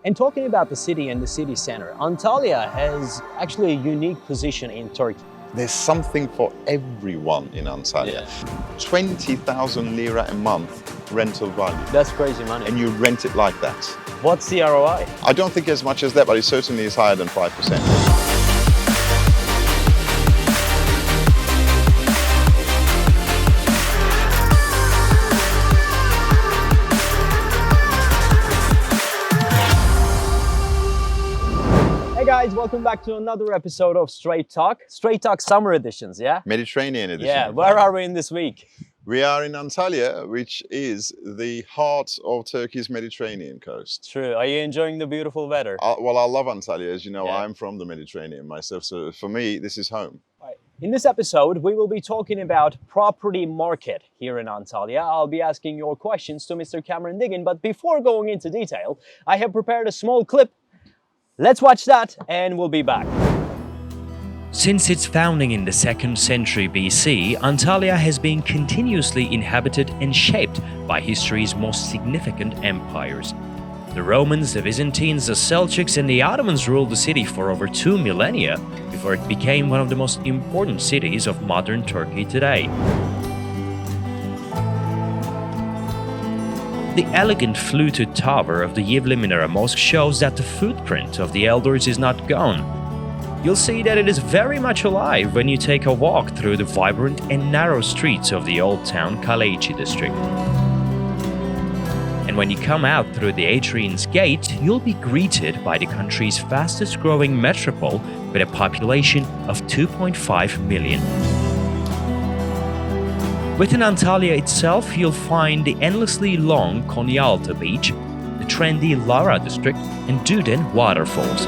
And talking about the city and the city center, Antalya has actually a unique position in Turkey. There's something for everyone in Antalya. 20,000 lira a month rental value. That's crazy money. And you rent it like that. What's the ROI? I don't think as much as that, but it certainly is higher than 5%. Hey guys, welcome back to another episode of Straight Talk. Straight Talk Summer Editions, yeah? Mediterranean edition. Yeah, where are we in this week? We are in Antalya, which is the heart of Turkey's Mediterranean coast. True. Are you enjoying the beautiful weather? Well, I love Antalya. As you know, Yeah. I'm from the Mediterranean myself, so for me, this is home. Right. In this episode, we will be talking about property market here in Antalya. I'll be asking your questions to Mr. Cameron Deggin, but before going into detail, I have prepared a small clip. Let's watch that and we'll be back. Since its founding in the 2nd century BC, Antalya has been continuously inhabited and shaped by history's most significant empires. The Romans, the Byzantines, the Seljuks, and the Ottomans ruled the city for over 2 millennia before it became one of the most important cities of modern Turkey today. The elegant fluted tower of the Yivli Minara Mosque shows that the footprint of the elders is not gone. You'll see that it is very much alive when you take a walk through the vibrant and narrow streets of the old town Kaleci district. And when you come out through the Hadrian's Gate, you'll be greeted by the country's fastest growing metropole with a population of 2.5 million. Within Antalya itself, you'll find the endlessly long Konyaaltı beach, the trendy Lara district, and Duden waterfalls.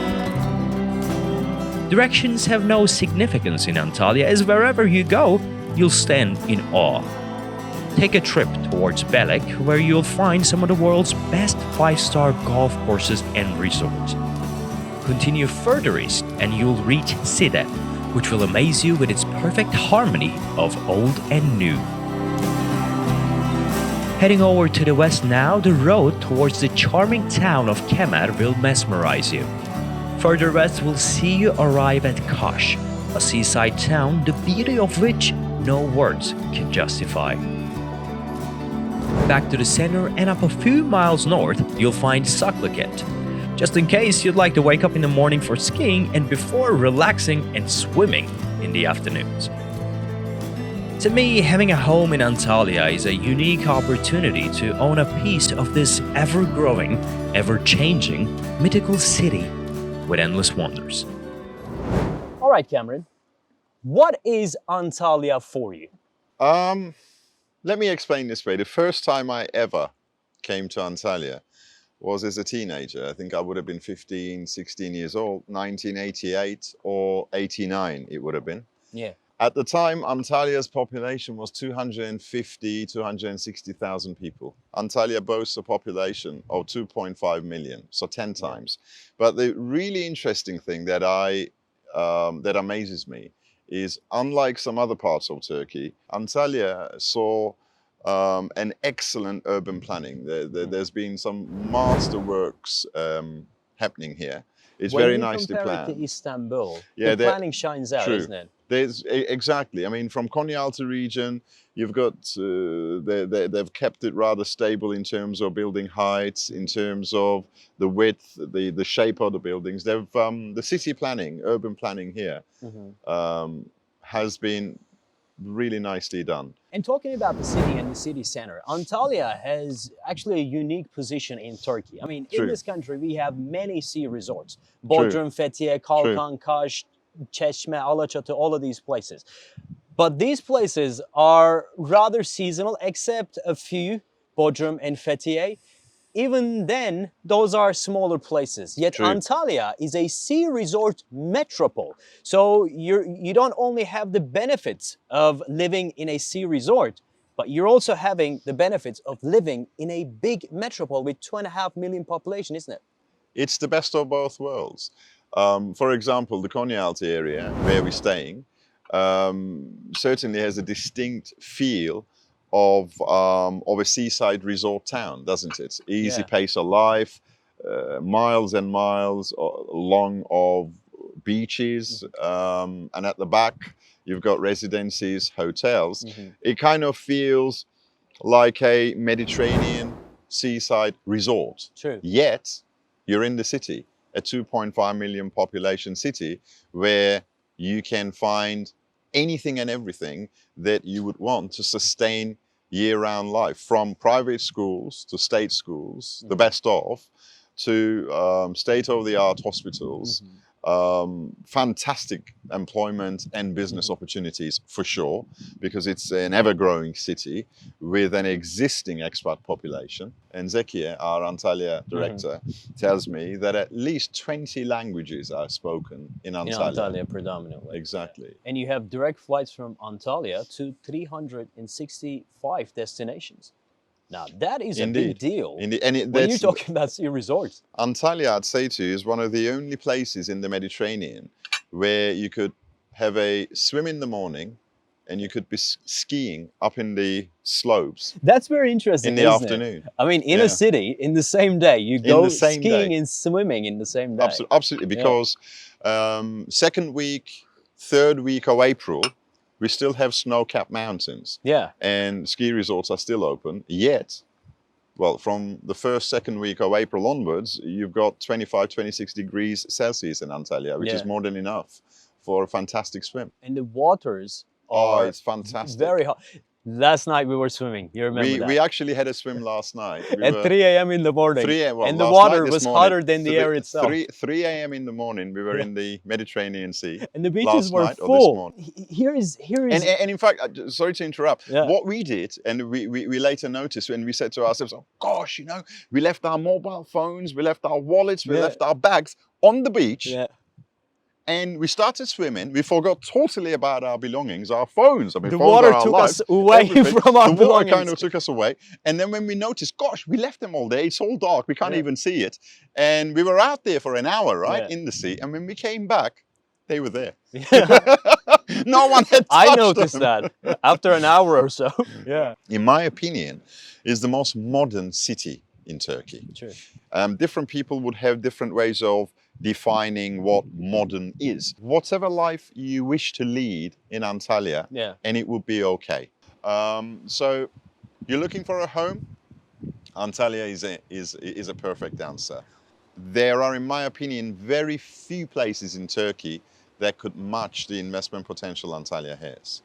Directions have no significance in Antalya, as wherever you go, you'll stand in awe. Take a trip towards Belek, where you'll find some of the world's best 5-star golf courses and resorts. Continue further east and you'll reach Side, which will amaze you with its perfect harmony of old and new. Heading over to the west now, the road towards the charming town of Kemer will mesmerize you. Further west will see you arrive at Kaş, a seaside town the beauty of which no words can justify. Back to the center and up a few miles north, you'll find Saklıkent, just in case you'd like to wake up in the morning for skiing and before relaxing and swimming in the afternoons. To me, having a home in Antalya is a unique opportunity to own a piece of this ever-growing, ever-changing, mythical city with endless wonders. All right, Cameron, what is Antalya for you? Let me explain this way. The first time I ever came to Antalya was as a teenager. I think I would have been 15, 16 years old, 1988 or 89 it would have been. Yeah. At the time, Antalya's population was 250, 260,000 people. Antalya boasts a population of 2.5 million, so 10 times. But the really interesting thing that that amazes me is, unlike some other parts of Turkey, Antalya saw an excellent urban planning. There's been some masterworks happening here. It's very nicely planned. When you compare it to Istanbul, Yeah, the planning shines out, true. isn't it? Exactly. I mean, from Konyaaltı region, you've got they've kept it rather stable in terms of building heights, in terms of the width, the shape of the buildings. They've the city planning, urban planning here has been really nicely done. And talking about the city and the city center, Antalya has actually a unique position in Turkey. I mean, in this country, we have many sea resorts. Bodrum, Fethiye, Kalkan, Kaş, Çeşme, Alaçatı, all of these places. But these places are rather seasonal, except a few, Bodrum and Fethiye. Even then, those are smaller places. Yet Antalya is a sea resort metropole. So you don't only have the benefits of living in a sea resort, but you're also having the benefits of living in a big metropole with 2.5 million population, isn't it? It's the best of both worlds. For example, the Konyaaltı area where we're staying certainly has a distinct feel of a seaside resort town, doesn't it? Easy pace of life, miles and miles long of beaches, and at the back you've got residencies, hotels. It kind of feels like a Mediterranean seaside resort. True. Yet you're in the city, a 2.5 million population city, where you can find anything and everything that you would want to sustain year-round life, from private schools to state schools, the best of, to state-of-the-art hospitals, fantastic employment and business opportunities for sure, because it's an ever-growing city with an existing expat population. And Zekiye, our Antalya director, tells me that at least 20 languages are spoken in Antalya. In Antalya predominantly. Exactly. And you have direct flights from Antalya to 365 destinations. Now, that is a big deal. Indeed. And when you're talking about sea resorts. Antalya, I'd say to you, is one of the only places in the Mediterranean where you could have a swim in the morning and you could be skiing up in the slopes. That's very interesting, in the afternoon. I mean, in a city, in the same day, you go skiing day. and swimming in the same day. Absolutely, because second week, third week of April, we still have snow-capped mountains. Yeah. And ski resorts are still open. Yet, well, from the first, second week of April onwards, you've got 25, 26 degrees Celsius in Antalya, which is more than enough for a fantastic swim. And the waters are it's fantastic. Very hot. Last night we were swimming. You remember that? We actually had a swim last night. At 3 a.m. in the morning. 3 a.m. Well, and the water was hotter than the air itself. 3 a.m. in the morning, we were in the Mediterranean Sea. And the beaches were full. Here is. And in fact, sorry to interrupt. What we did, and we later noticed when we said to ourselves, "Oh gosh, you know, we left our mobile phones, we left our wallets, we left our bags on the beach." Yeah. And we started swimming. We forgot totally about our belongings, our phones. I mean, the water took us away from our belongings. The water kind of took us away. And then when we noticed, gosh, we left them all day. It's all dark. We can't even see it. And we were out there for an hour, right, in the sea. And when we came back, they were there. No one had touched I noticed that after an hour or so. Yeah. In my opinion, is the most modern city in Turkey. True. Different people would have different ways of defining what modern is. Whatever life you wish to lead in Antalya, and it will be okay. So you're looking for a home? Antalya is a perfect answer. There are, in my opinion, very few places in Turkey that could match the investment potential Antalya has.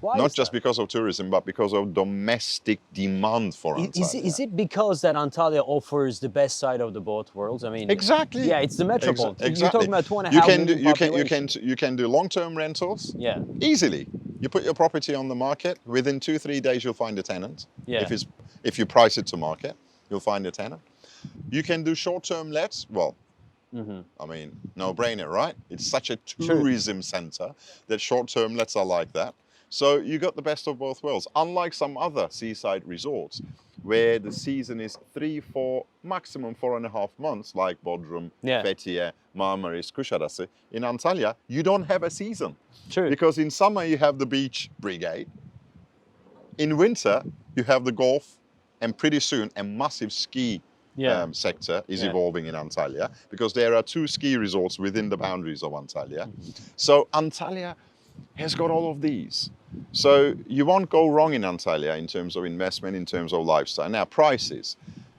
Why Not just because of tourism, but because of domestic demand for Antalya. Is it because that Antalya offers the best side of the both worlds? I mean, exactly. Yeah, it's the metropole. Exactly. You're talking about 2.5 million you can do long-term rentals. Yeah. Easily. You put your property on the market. Within 2-3 days, you'll find a tenant. Yeah. If you price it to market, you'll find a tenant. You can do short-term lets. Well, I mean, no-brainer, right? It's such a tourism center that short-term lets are like that. So you got the best of both worlds. Unlike some other seaside resorts where the season is 3, 4, maximum 4.5 months, like Bodrum, Fethiye, Marmaris, Kuşadası, in Antalya, you don't have a season. True. Because in summer you have the beach brigade. In winter, you have the golf, and pretty soon a massive ski sector is evolving in Antalya, because there are 2 ski resorts within the boundaries of Antalya. So Antalya has got all of these. So you won't go wrong in Antalya in terms of investment, in terms of lifestyle. Now, prices.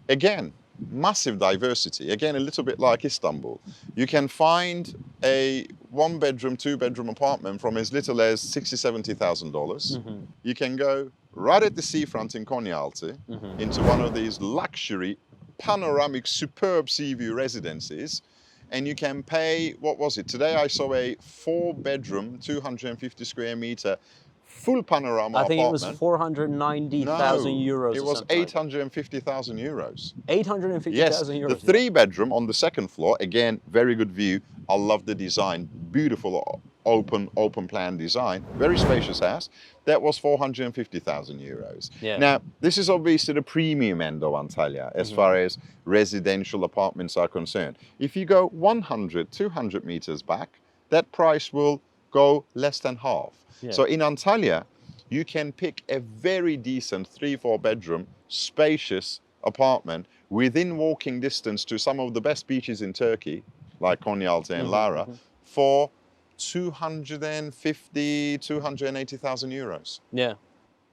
Again, massive diversity. Again, a little bit like Istanbul. You can find a 1-bedroom, 2-bedroom apartment from as little as $60,000, $70,000. You can go right at the seafront in Konyaaltı into one of these luxury, panoramic, superb sea view residences. And you can pay, what was it? Today I saw a 4-bedroom, 250 square meter, full panorama apartment. I think it was 490,000 euros. It was 850,000 euros. 850,000 euros. The 3-bedroom on the second floor, again, very good view. I love the design, beautiful open plan design, very spacious house. That was 450,000 euros. Yeah. Now, this is obviously the premium end of Antalya as far as residential apartments are concerned. If you go 100, 200 meters back, that price will go less than half. Yeah. So in Antalya, you can pick a very decent 3-4 bedroom, spacious apartment within walking distance to some of the best beaches in Turkey, like Konyaaltı and Lara, for 250, 280,000 euros. Yeah.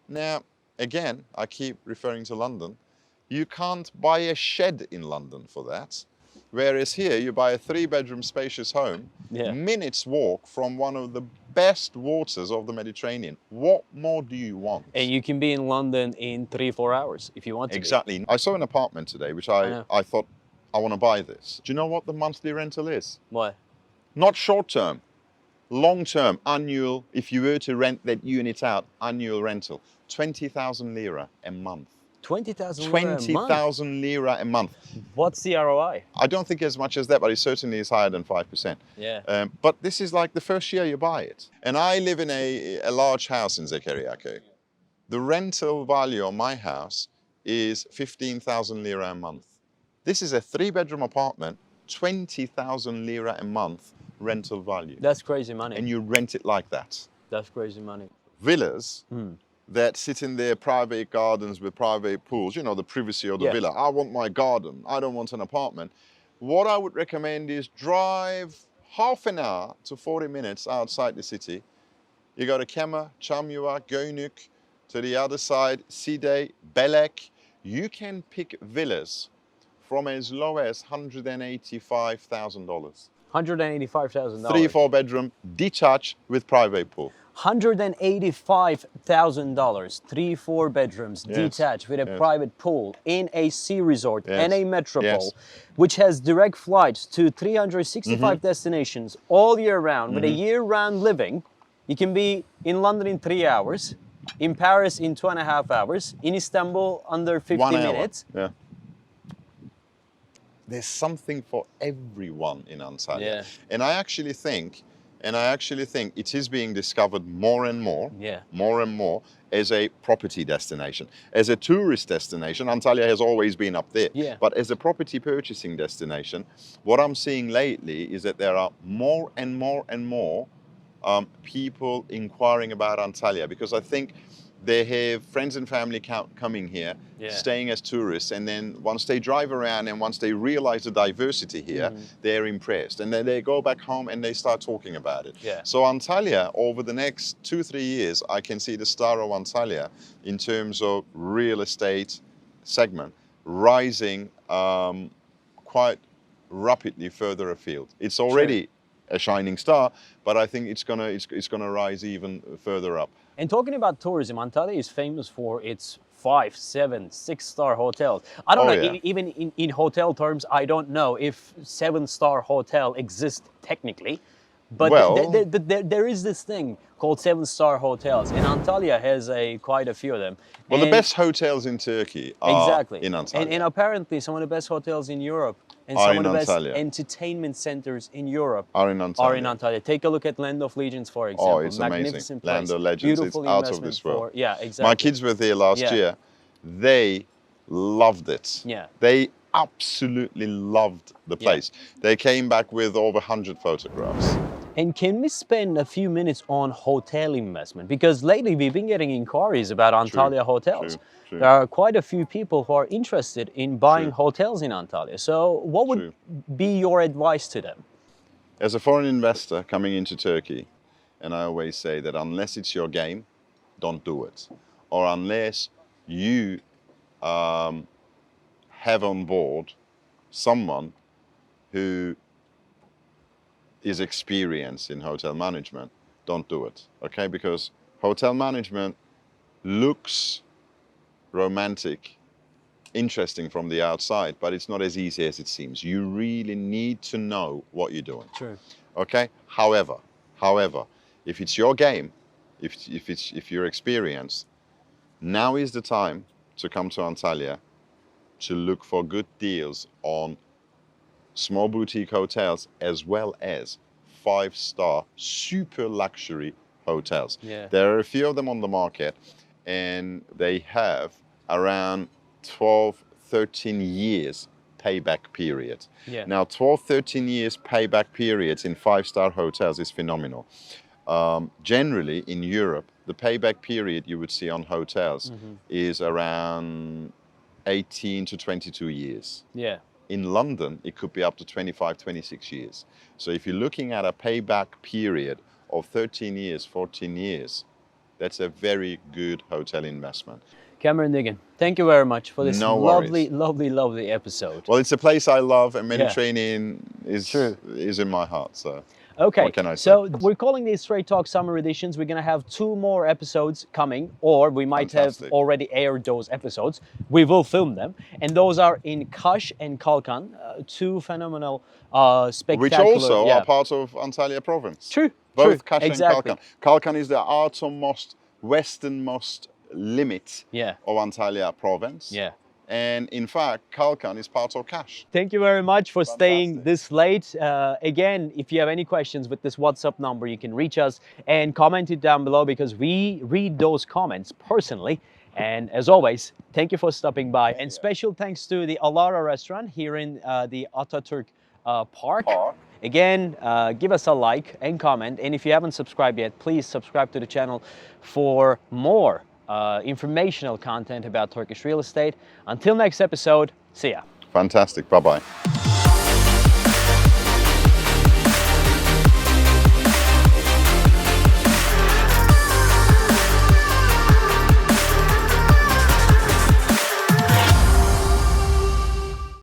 Now, again, I keep referring to London. You can't buy a shed in London for that. Whereas here, you buy a 3-bedroom spacious home, minutes walk from one of the best waters of the Mediterranean. What more do you want? And you can be in London in 3-4 hours if you want to. Exactly. I saw an apartment today, which I thought, I want to buy this. Do you know what the monthly rental is? What? Not short term, long term, annual. If you were to rent that unit out, annual rental, 20,000 lira a month. 20,000 lira a month? 20,000 lira a month. What's the ROI? I don't think as much as that, but it certainly is higher than 5%. Yeah. But this is like the first year you buy it. And I live in a large house in Zekeriyaköy. The rental value on my house is 15,000 lira a month. This is a 3-bedroom apartment, 20,000 lira a month rental value. That's crazy money. And you rent it like that. That's crazy money. Villas that sit in their private gardens with private pools, you know, the privacy of the villa. I want my garden. I don't want an apartment. What I would recommend is drive half an hour to 40 minutes outside the city. You go to Kemer, Çamlıca, Göynük, to the other side, Side, Belek. You can pick villas from as low as $185,000. $185,000. 3-4 bedroom, detached with private pool. $185,000, 3-4 bedrooms, detached with a private pool in a sea resort and a metropole, which has direct flights to 365 destinations all year round. With a year-round living, you can be in London in 3 hours, in Paris in 2.5 hours, in Istanbul under 50 minutes. Yeah. There's something for everyone in Antalya. And I actually think it is being discovered more and more as a property destination. As a tourist destination, Antalya has always been up there. But as a property purchasing destination, what I'm seeing lately is that there are more and more and more people inquiring about Antalya, because I think they have friends and family coming here, staying as tourists, and then once they drive around and once they realize the diversity here, they're impressed. And then they go back home and they start talking about it. So Antalya, over the next 2-3 years, I can see the star of Antalya in terms of real estate segment rising quite rapidly further afield. It's already a shining star, but I think it's gonna rise even further up. And talking about tourism, Antalya is famous for its 5, 7, 6-star hotels. I don't know, even in hotel terms, I don't know if 7-star hotel exists technically, but there is this thing called 7-star hotels, and Antalya has quite a few of them. Well, the best hotels in Turkey are in Antalya. And apparently some of the best hotels in Europe and some of the best entertainment centers in Europe are in Antalya. Take a look at Land of Legends, for example. Oh, it's amazing. Land of Legends, it's out of this world. Exactly. My kids were there last year. They loved it. They absolutely loved the place. They came back with over 100 photographs. And can we spend a few minutes on hotel investment? Because lately we've been getting inquiries about Antalya hotels. There are quite a few people who are interested in buying hotels in Antalya. So what would be your advice to them? As a foreign investor coming into Turkey, and I always say that unless it's your game, don't do it. Or unless you have on board someone who is experienced in hotel management, don't do it, okay? Because hotel management looks romantic, interesting from the outside, but it's not as easy as it seems. You really need to know what you're doing. Okay? However, if it's your game, if you're experienced, now is the time to come to Antalya to look for good deals on small boutique hotels as well as 5-star super luxury hotels. There are a few of them on the market, and they have around 12-13 years payback period. Now 12-13 years payback periods in 5-star hotels is phenomenal. Generally in Europe, the payback period you would see on hotels is around 18 to 22 years. Yeah. In London, it could be up to 25, 26 years. So if you're looking at a payback period of 13 years, 14 years, that's a very good hotel investment. Cameron Deggin, thank you very much for this No lovely, worries. lovely, lovely episode. Well, it's a place I love, and Yeah. Mediterranean is in my heart. So, Okay, what can I say? so we're calling these Straight Talk Summer Editions. We're going to have 2 more episodes coming, or we might Fantastic. have already aired those episodes. We will film them, and those are in Kaş and Kalkan, 2 phenomenal, spectacular... Which also are part of Antalya province. True, Both true, Kaş exactly. and Kalkan. Kalkan is the outermost, westernmost limit Yeah. of Antalya province. Yeah. And in fact, Kalkan is part of Kaş. Thank you very much for staying Fantastic. this late. Again, if you have any questions with this WhatsApp number, you can reach us and comment it down below because we read those comments personally. And as always, thank you for stopping by. And special thanks to the Alara restaurant here in the Atatürk Park. Again, give us a like and comment. And if you haven't subscribed yet, please subscribe to the channel for more informational content about Turkish real estate. Until next episode, see ya. Fantastic. Bye-bye.